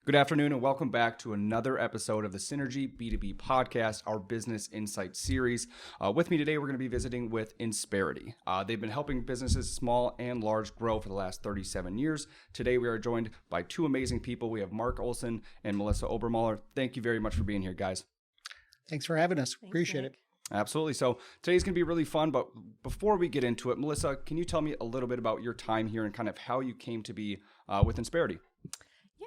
Good afternoon and welcome back to another episode of the Synergy B2B podcast, our business insight series. With me today, we're going to be visiting with Insperity. They've been helping businesses small and large grow for the last 37 years. Today, we are joined by two amazing people. We have Mark Olson and Melissa Obermoller. Thank you very much for being here, guys. Thanks for having us. Appreciate it. Absolutely. So today's going to be really fun, but before we get into it, Melissa, can you tell me a little bit about your time here and kind of how you came to be with Insperity?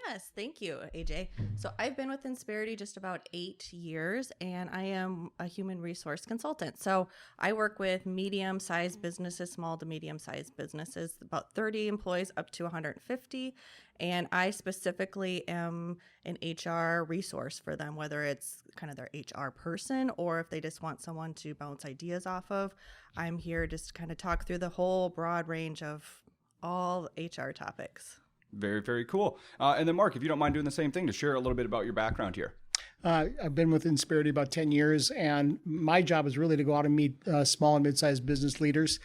Yes, thank you, AJ. So I've been with Insperity just about 8 years, and I am a human resource consultant. So I work with medium-sized businesses, small to medium-sized businesses, about 30 employees up to 150. And I specifically am an HR resource for them, whether it's kind of their HR person or if they just want someone to bounce ideas off of. I'm here just to kind of talk through the whole broad range of all HR topics. Very, very cool. And then Mark, if you don't mind doing the same thing to share a little bit about your background here. I've been with Insperity about 10 years, and my job is really to go out and meet small and mid-sized business leaders,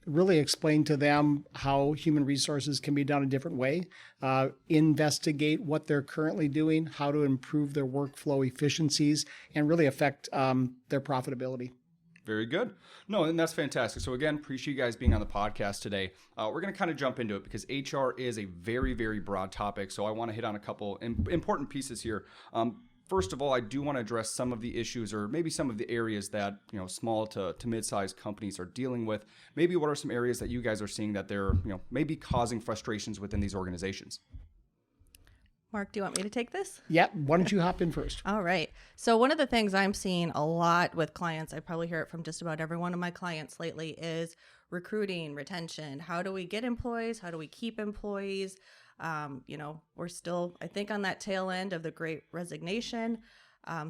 really explain to them how human resources can be done a different way, investigate what they're currently doing, how to improve their workflow efficiencies, and really affect their profitability. Very good. No, and that's fantastic. So again, appreciate you guys being on the podcast today. We're going to kind of jump into it because HR is a very, very broad topic. So I want to hit on a couple important pieces here. First of all, I do want to address some of the issues or maybe some of the areas that, small to mid-sized companies are dealing with. Maybe what are some areas that you guys are seeing that they're, maybe causing frustrations within these organizations? Mark, do you want me to take this? Yeah. Why don't you hop in first? All right. So one of the things I'm seeing a lot with clients, I probably hear it from just about every one of my clients lately, is recruiting, retention. How do we get employees? How do we keep employees? We're still, I think, on that tail end of the Great Resignation.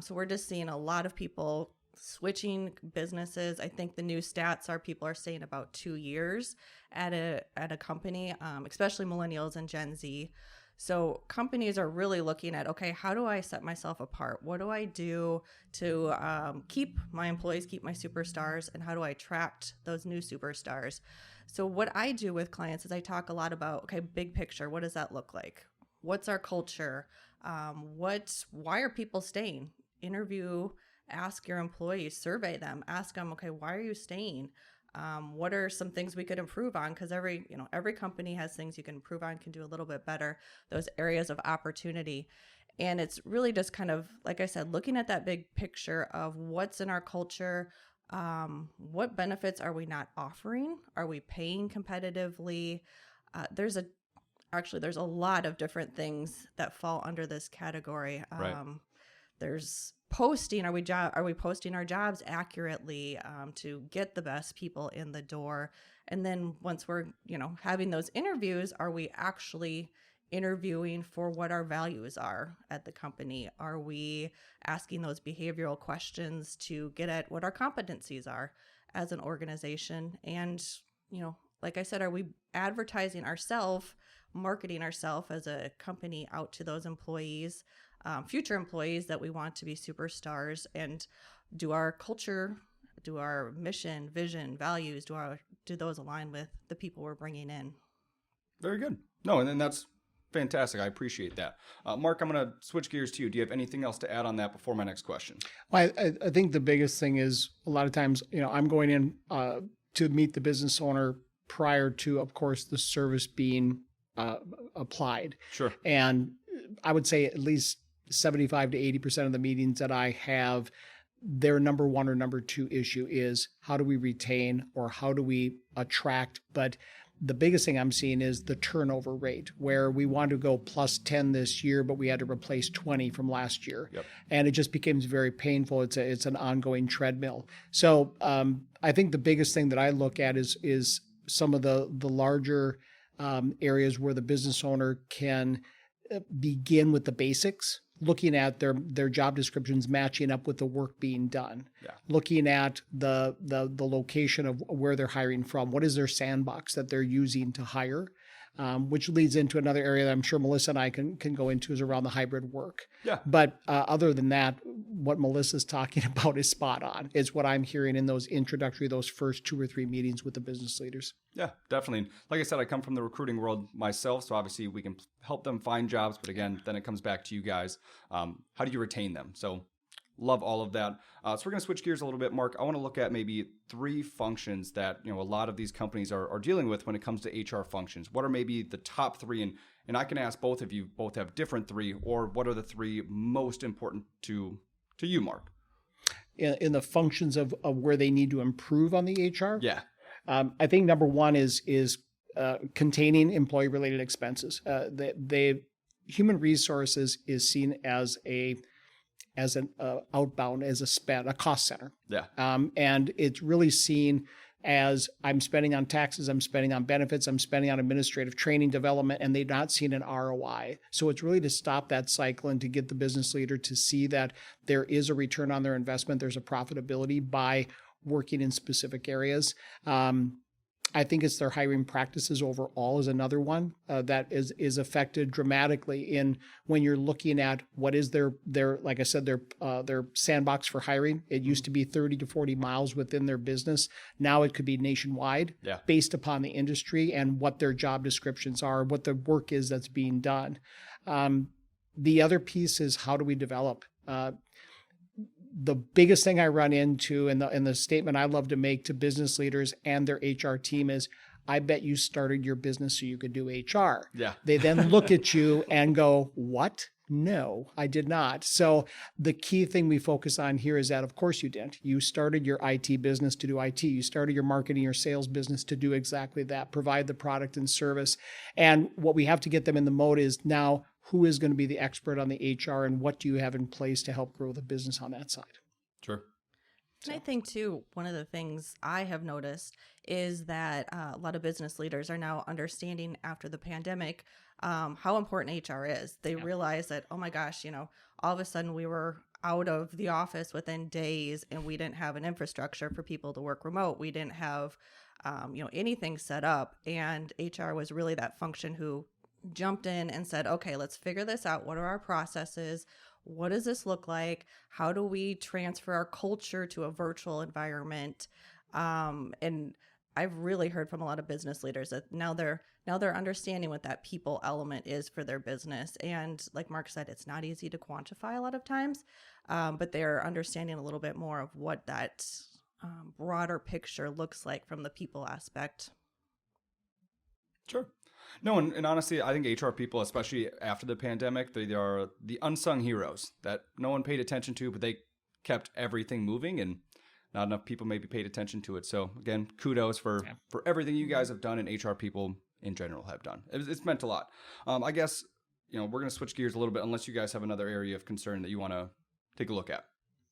So we're just seeing a lot of people switching businesses. I think the new stats are people are staying about 2 years at a company, especially millennials and Gen Z. So companies are really looking at, okay, how do I set myself apart? What do I do to keep my employees, keep my superstars, and how do I attract those new superstars? So what I do with clients is I talk a lot about, okay, big picture, what does that look like? What's our culture? Why are people staying? Interview, ask your employees, survey them, ask them, okay, why are you staying? What are some things we could improve on? Because every company has things you can improve on, can do a little bit better, those areas of opportunity. And it's really just kind of, like I said, looking at that big picture of what's in our culture, what benefits are we not offering? Are we paying competitively? There's a lot of different things that fall under this category. Right. There's posting. Are we posting our jobs accurately to get the best people in the door? And then once we're having those interviews, are we actually interviewing for what our values are at the company? Are we asking those behavioral questions to get at what our competencies are as an organization? And like I said, are we advertising ourselves, marketing ourselves as a company out to those employees, future employees that we want to be superstars? And do our culture, do our mission, vision, values, do those align with the people we're bringing in? Very good. No, and then that's fantastic. I appreciate that. Mark, I'm going to switch gears to you. Do you have anything else to add on that before my next question? Well, I think the biggest thing is a lot of times, I'm going in to meet the business owner prior to, of course, the service being applied. Sure. And I would say at least 75 to 80% of the meetings that I have, their number one or number two issue is how do we retain or how do we attract? But the biggest thing I'm seeing is the turnover rate, where we want to go plus 10 this year, but we had to replace 20 from last year. Yep. And it just becomes very painful. It's an ongoing treadmill. So I think the biggest thing that I look at is some of the larger areas where the business owner can begin with the basics, looking at their job descriptions matching up with the work being done, looking at the location of where they're hiring from, what is their sandbox that they're using to hire, which leads into another area that I'm sure Melissa and I can go into, is around the hybrid work. Yeah. But other than that, what Melissa's talking about is spot on. It's what I'm hearing in those those first 2 or 3 meetings with the business leaders. Yeah, definitely. Like I said, I come from the recruiting world myself, so obviously we can help them find jobs. But again, then it comes back to you guys. How do you retain them? So love all of that. So we're going to switch gears a little bit, Mark. I want to look at maybe 3 functions that a lot of these companies are dealing with when it comes to HR functions. What are maybe the top 3? And I can ask both of you, both have different 3, or what are the 3 most important to you, Mark? In the functions of where they need to improve on the HR? Yeah. I think number 1 is containing employee-related expenses. Human resources is seen as an outbound, as a cost center. Yeah. And it's really seen as I'm spending on taxes, I'm spending on benefits, I'm spending on administrative training development, and they're not seeing an ROI. So it's really to stop that cycle and to get the business leader to see that there is a return on their investment, there's a profitability by working in specific areas. I think it's their hiring practices overall is another one that is affected dramatically in when you're looking at what is their like I said, their sandbox for hiring. It used to be 30 to 40 miles within their business. Now it could be nationwide based upon the industry and what their job descriptions are, what the work is that's being done. The other piece is how do we develop? The biggest thing I run into in the statement I love to make to business leaders and their HR team is, I bet you started your business so you could do HR. Yeah. They then look at you and go, what? No, I did not. So the key thing we focus on here is that, of course you didn't. You started your IT business to do IT. You started your marketing or sales business to do exactly that, provide the product and service. And what we have to get them in the mode is now, who is going to be the expert on the HR and what do you have in place to help grow the business on that side? Sure. And I think, too, one of the things I have noticed is that a lot of business leaders are now understanding after the pandemic how important HR is. They realize that, oh my gosh, all of a sudden we were out of the office within days and we didn't have an infrastructure for people to work remote. We didn't have, anything set up. And HR was really that function who jumped in and said, okay, let's figure this out. What are our processes? What does this look like? How do we transfer our culture to a virtual environment? And I've really heard from a lot of business leaders that now they're understanding what that people element is for their business. And like Mark said, it's not easy to quantify a lot of times, but they're understanding a little bit more of what that broader picture looks like from the people aspect. Sure. No, and honestly, I think HR people, especially after the pandemic, they are the unsung heroes that no one paid attention to, but they kept everything moving and not enough people maybe paid attention to it. So again, kudos for everything you guys have done and HR people in general have done. It's meant a lot. I guess, we're going to switch gears a little bit unless you guys have another area of concern that you want to take a look at.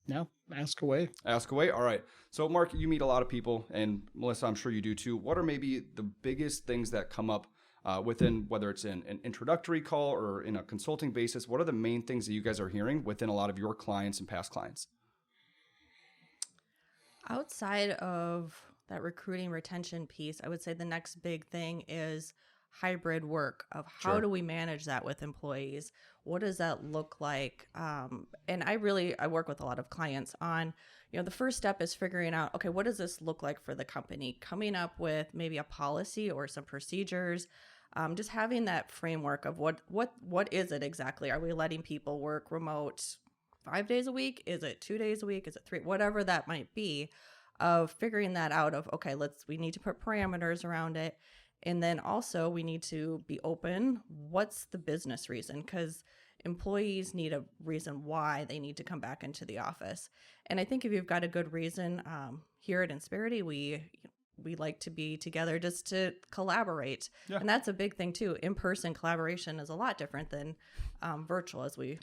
No, ask away. Ask away. All right. So Mark, you meet a lot of people, and Melissa, I'm sure you do too. What are maybe the biggest things that come up within, whether it's in an introductory call or in a consulting basis? What are the main things that you guys are hearing within a lot of your clients and past clients? Outside of that recruiting retention piece, I would say the next big thing is hybrid work of how do we manage that with employees? What does that look like? And I work with a lot of clients on, the first step is figuring out, okay, what does this look like for the company? Coming up with maybe a policy or some procedures, just having that framework of what is it exactly? Are we letting people work remote 5 days a week? Is it 2 days a week? Is it 3? Whatever that might be, of figuring that out of, okay, we need to put parameters around it. And then also we need to be open. What's the business reason? Because employees need a reason why they need to come back into the office. And I think if you've got a good reason, here at Insperity, we like to be together just to collaborate. Yeah. And that's a big thing too. In-person collaboration is a lot different than virtual, as we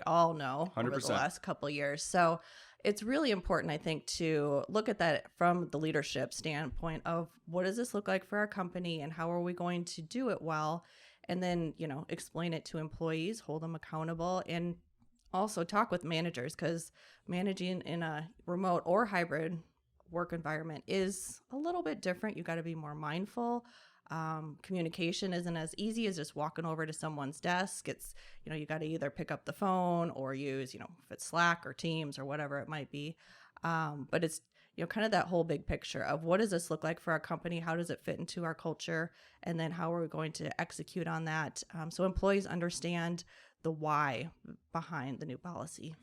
all know 100%. Over the last couple of years. So it's really important, I think, to look at that from the leadership standpoint of what does this look like for our company and how are we going to do it well? And then, explain it to employees, hold them accountable, and also talk with managers, because managing in a remote or hybrid work environment is a little bit different. You got to be more mindful. Communication isn't as easy as just walking over to someone's desk. It's, you got to either pick up the phone or use, if it's Slack or Teams or whatever it might be. But it's, kind of that whole big picture of what does this look like for our company? How does it fit into our culture? And then how are we going to execute on that? So employees understand the why behind the new policy.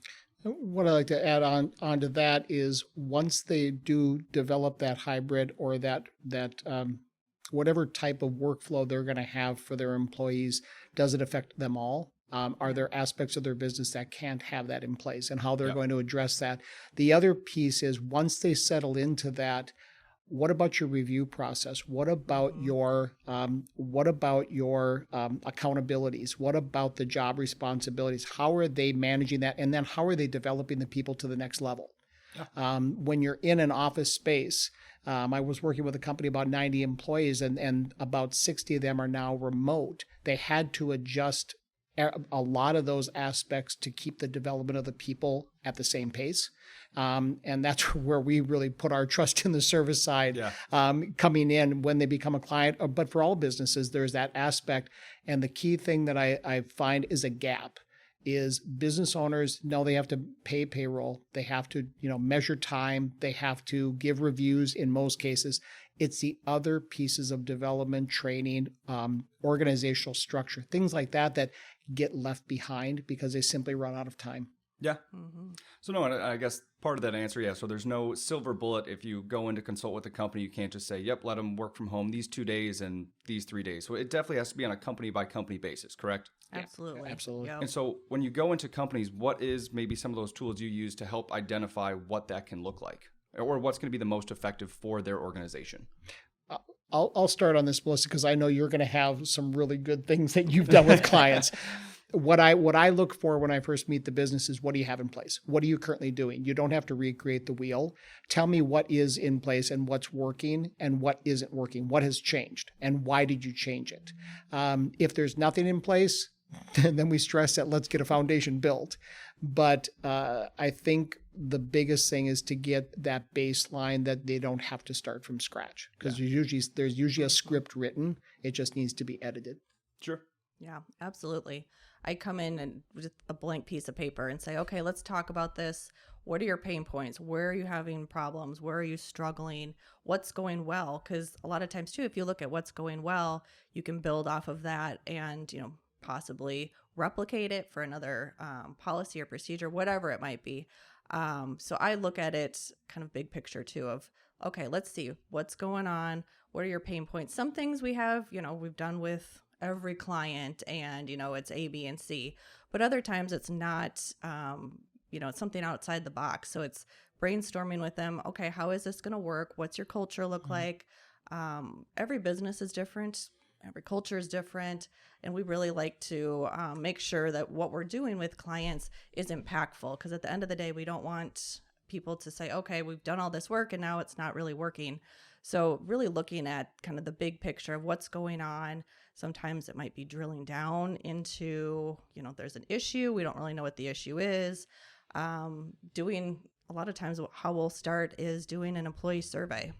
What I'd like to add onto that is once they do develop that hybrid or that whatever type of workflow they're going to have for their employees, does it affect them all? Are there aspects of their business that can't have that in place, and how they're going to address that? The other piece is once they settle into that, what about your review process? What about your accountabilities? What about the job responsibilities? How are they managing that? And then how are they developing the people to the next level? When you're in an office space, I was working with a company about 90 employees, and about 60 of them are now remote. They had to adjust a lot of those aspects to keep the development of the people at the same pace. And that's where we really put our trust in the service side, coming in when they become a client. But for all businesses, there's that aspect. And the key thing that I find is a gap is business owners know they have to pay payroll. They have to, measure time. They have to give reviews in most cases. It's the other pieces of development, training, organizational structure, things like that get left behind because they simply run out of time. Yeah. So no, I guess part of that answer, so there's no silver bullet. If you go in to consult with a company, you can't just say, yep, let them work from home these 2 days and these 3 days. So it definitely has to be on a company by company basis, correct? Absolutely. Absolutely. Yep. And so when you go into companies, what is maybe some of those tools you use to help identify what that can look like, or what's going to be the most effective for their organization? I'll start on this, Melissa, because I know you're going to have some really good things that you've done with clients. What I look for when I first meet the business is, what do you have in place? What are you currently doing? You don't have to recreate the wheel. Tell me what is in place and what's working and what isn't working. What has changed and why did you change it? If there's nothing in place, then we stress that let's get a foundation built. But I think the biggest thing is to get that baseline that they don't have to start from scratch, because there's usually a script written. It just needs to be edited. Sure. Yeah, absolutely. I come in and with a blank piece of paper and say, okay, let's talk about this. What are your pain points? Where are you having problems? Where are you struggling? What's going well? Because a lot of times too, if you look at what's going well, you can build off of that and, possibly replicate it for another policy or procedure, whatever it might be. So I look at it kind of big picture too of, okay, let's see what's going on. What are your pain points? Some things we have, we've done with every client and, it's A, B, and C, but other times it's not, it's something outside the box. So it's brainstorming with them. Okay, how is this going to work? What's your culture look like? Every business is different. Every culture is different. And we really like to make sure that what we're doing with clients is impactful, because at the end of the day, we don't want people to say, okay, we've done all this work and now it's not really working. So really looking at kind of the big picture of what's going on. Sometimes it might be drilling down into, there's an issue. We don't really know what the issue is. Doing a lot of times how we'll start is doing an employee survey,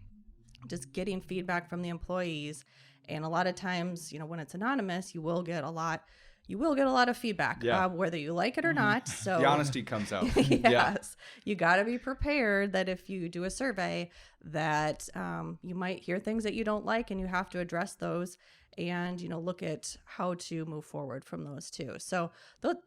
just getting feedback from the employees. And a lot of times, when it's anonymous, you will get a lot of feedback, whether you like it or not. So the honesty comes out. Yes. You got to be prepared that if you do a survey that you might hear things that you don't like, and you have to address those and, look at how to move forward from those too. So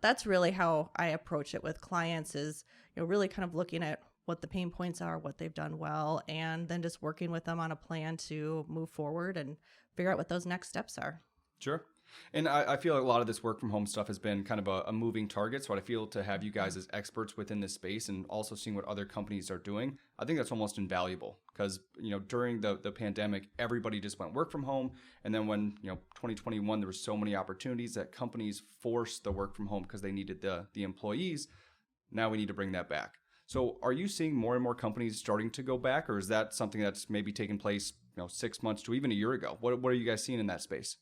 that's really how I approach it with clients is, really kind of looking at what the pain points are, what they've done well, and then just working with them on a plan to move forward and figure out what those next steps are. Sure. And I feel like a lot of this work from home stuff has been kind of a moving target. So I feel to have you guys as experts within this space and also seeing what other companies are doing, I think that's almost invaluable because, during the pandemic, everybody just went work from home. And then when, 2021, there were so many opportunities that companies forced the work from home because they needed the employees. Now we need to bring that back. So are you seeing more and more companies starting to go back, or is that something that's maybe taken place, 6 months to even a year ago? What are you guys seeing in that space?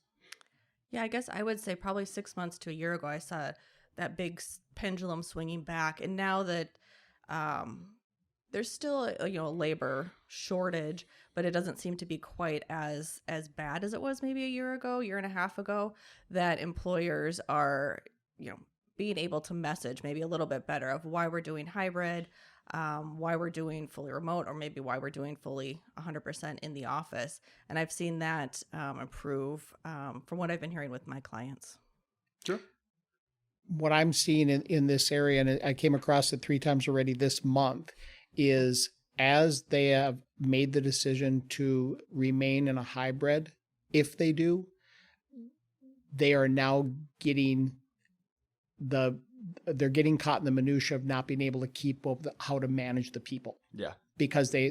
Yeah, I guess I would say probably 6 months to a year ago, I saw that big pendulum swinging back. And now that there's still a labor shortage, but it doesn't seem to be quite as bad as it was maybe a year and a half ago, that employers are being able to message maybe a little bit better of why we're doing hybrid, why we're doing fully remote, or maybe why we're doing fully 100% in the office. And I've seen that improve from what I've been hearing with my clients. Sure. What I'm seeing in this area, and I came across it 3 times already this month, is as they have made the decision to remain in a hybrid, if they do, they are now getting they're getting caught in the minutia of not being able to keep up how to manage the people. Yeah. Because they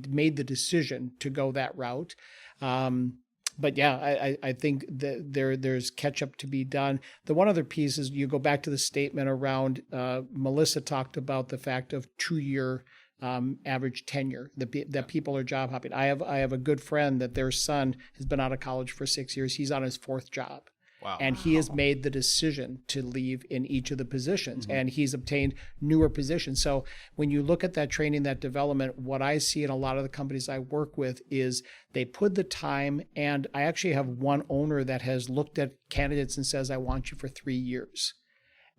made the decision to go that route. But yeah, I think that there's catch up to be done. The one other piece is you go back to the statement around Melissa talked about the fact of 2-year average tenure that people are job hopping. I have a good friend that their son has been out of college for 6 years. He's on his 4th job. Wow. And he has made the decision to leave in each of the positions, and he's obtained newer positions. So when you look at that training, that development, what I see in a lot of the companies I work with is they put the time, and I actually have one owner that has looked at candidates and says, I want you for 3 years.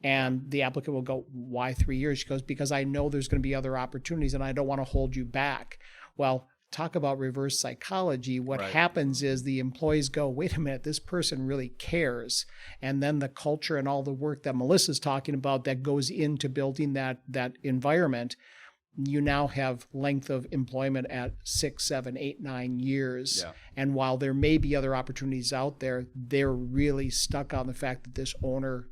And the applicant will go, why 3 years? She goes, because I know there's going to be other opportunities and I don't want to hold you back. Well, talk about reverse psychology. What happens is the employees go, wait a minute, this person really cares. And then the culture and all the work that Melissa's talking about that goes into building that environment, you now have length of employment at 6, 7, 8, 9 years. Yeah. And while there may be other opportunities out there, they're really stuck on the fact that this owner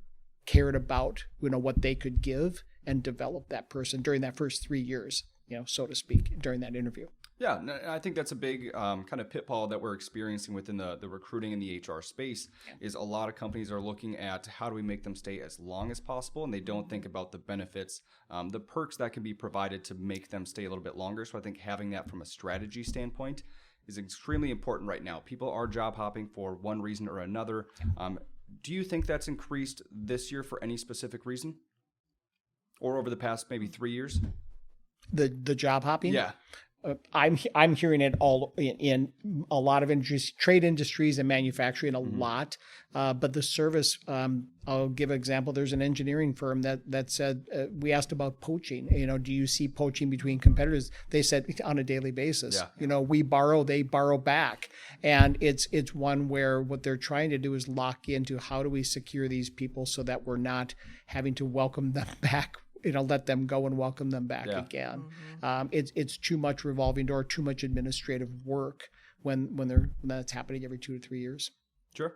cared about, what they could give and develop that person during that first 3 years, so to speak, during that interview. Yeah, I think that's a big kind of pitfall that we're experiencing within the recruiting and the HR space is a lot of companies are looking at how do we make them stay as long as possible, and they don't think about the benefits, the perks that can be provided to make them stay a little bit longer. So I think having that from a strategy standpoint is extremely important right now. People are job hopping for one reason or another. Do you think that's increased this year for any specific reason? Or over the past maybe 3 years? The job hopping? Yeah. I'm hearing it all in a lot of industries, trade industries and manufacturing, a lot. But the service, I'll give an example. There's an engineering firm that said, we asked about poaching. Do you see poaching between competitors? They said on a daily basis. Yeah. We borrow, they borrow back. And it's one where what they're trying to do is lock into how do we secure these people so that we're not having to welcome them back, let them go and welcome them back again. It's too much revolving door, too much administrative work when that's happening every 2 to 3 years. Sure.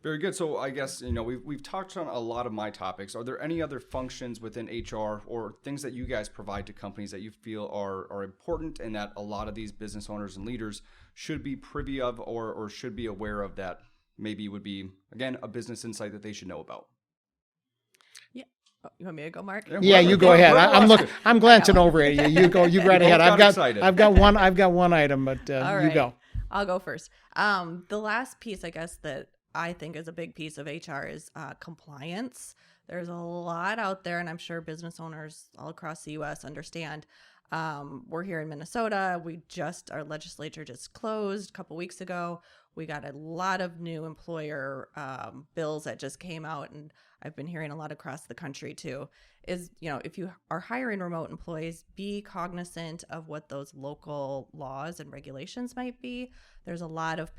Very good. So I guess, we've touched on a lot of my topics. Are there any other functions within HR or things that you guys provide to companies that you feel are important and that a lot of these business owners and leaders should be privy of or should be aware of that maybe would be, again, a business insight that they should know about? You want me to go, Mark? Yeah, you go ahead. I'm glancing over at you. You go. You right ahead. I've got one item, but you go. I'll go first. The last piece, I guess, that I think is a big piece of HR is compliance. There's a lot out there, and I'm sure business owners all across the U.S. understand. We're here in Minnesota. Our legislature just closed a couple weeks ago. We got a lot of new employer bills that just came out, and I've been hearing a lot across the country too, is, if you are hiring remote employees, be cognizant of what those local laws and regulations might be. There's a lot of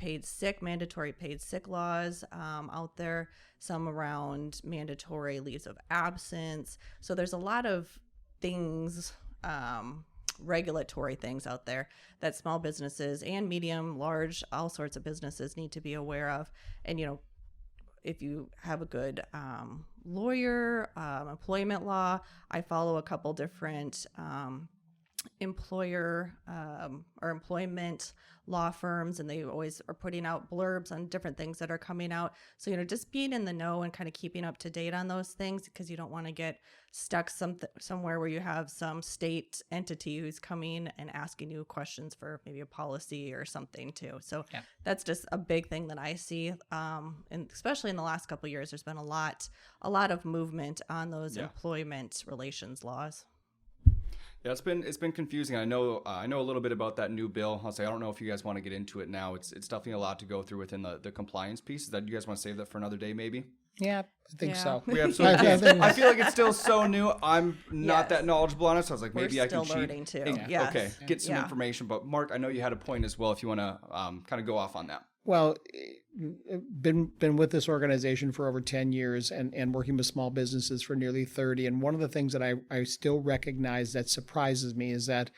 mandatory paid sick laws out there, some around mandatory leaves of absence. So there's a lot of things, regulatory things out there that small businesses and medium, large, all sorts of businesses need to be aware of. And, if you have a good lawyer, employment law, I follow a couple different employer or employment law firms, and they always are putting out blurbs on different things that are coming out. So, just being in the know and kind of keeping up to date on those things, because you don't want to get stuck somewhere where you have some state entity who's coming and asking you questions for maybe a policy or something too. So that's just a big thing that I see. And especially in the last couple of years, there's been a lot of movement on those employment relations laws. Yeah, it's been confusing. I know a little bit about that new bill. I'll say I don't know if you guys want to get into it now. It's definitely a lot to go through within the compliance piece. Is that you guys want to save that for another day, maybe? Yeah, I think so. We absolutely can. I feel like it's still so new. I'm not that knowledgeable on it, so I was like, maybe We're I can still learning cheat. too. Yes. Okay, get some information. But Mark, I know you had a point as well. If you want to kind of go off on that. Well, been with this organization for over 10 years and working with small businesses for nearly 30. And one of the things that I still recognize that surprises me is that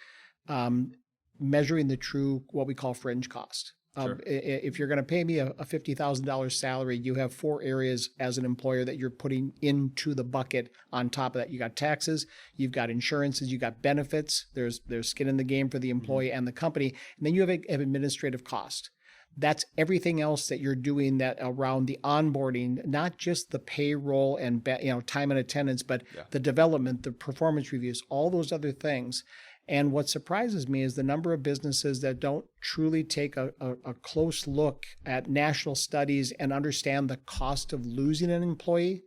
measuring the true, what we call fringe cost. Sure. If you're going to pay me a $50,000 salary, you have 4 areas as an employer that you're putting into the bucket. On top of that, you got taxes, you've got insurances, you got benefits. There's skin in the game for the employee and the company, and then you have administrative cost. That's everything else that you're doing that around the onboarding, not just the payroll and time and attendance, but the development, the performance reviews, all those other things. And what surprises me is the number of businesses that don't truly take a close look at national studies and understand the cost of losing an employee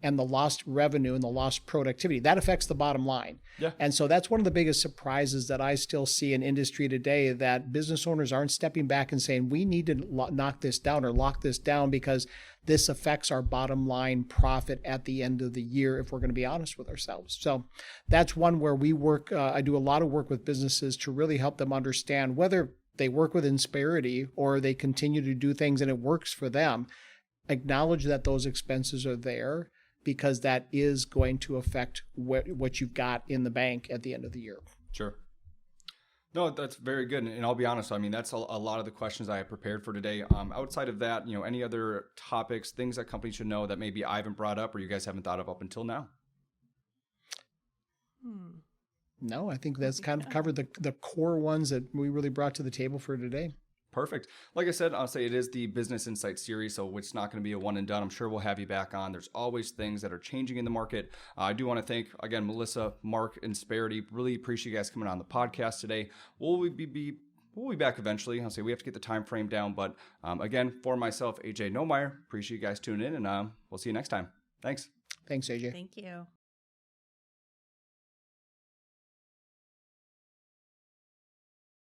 and the lost revenue and the lost productivity. That affects the bottom line. Yeah. And so that's one of the biggest surprises that I still see in industry today, that business owners aren't stepping back and saying, we need to knock this down or lock this down because this affects our bottom line profit at the end of the year if we're going to be honest with ourselves. So that's one where we work. I do a lot of work with businesses to really help them understand whether they work with Insperity or they continue to do things and it works for them. Acknowledge that those expenses are there, because that is going to affect what you've got in the bank at the end of the year. Sure. No, that's very good. And I'll be honest, I mean, that's a lot of the questions I have prepared for today. Outside of that, any other topics, things that companies should know that maybe I haven't brought up or you guys haven't thought of up until now? No, I think that's kind of covered the core ones that we really brought to the table for today. Perfect. Like I said, I'll say it is the Business Insight series, so it's not going to be a one and done. I'm sure we'll have you back on. There's always things that are changing in the market. I do want to thank, again, Melissa, Mark, and Insperity. Really appreciate you guys coming on the podcast today. We'll be back eventually. I'll say we have to get the time frame down. But again, for myself, AJ Nomeyer, appreciate you guys tuning in, and we'll see you next time. Thanks. Thanks, AJ. Thank you.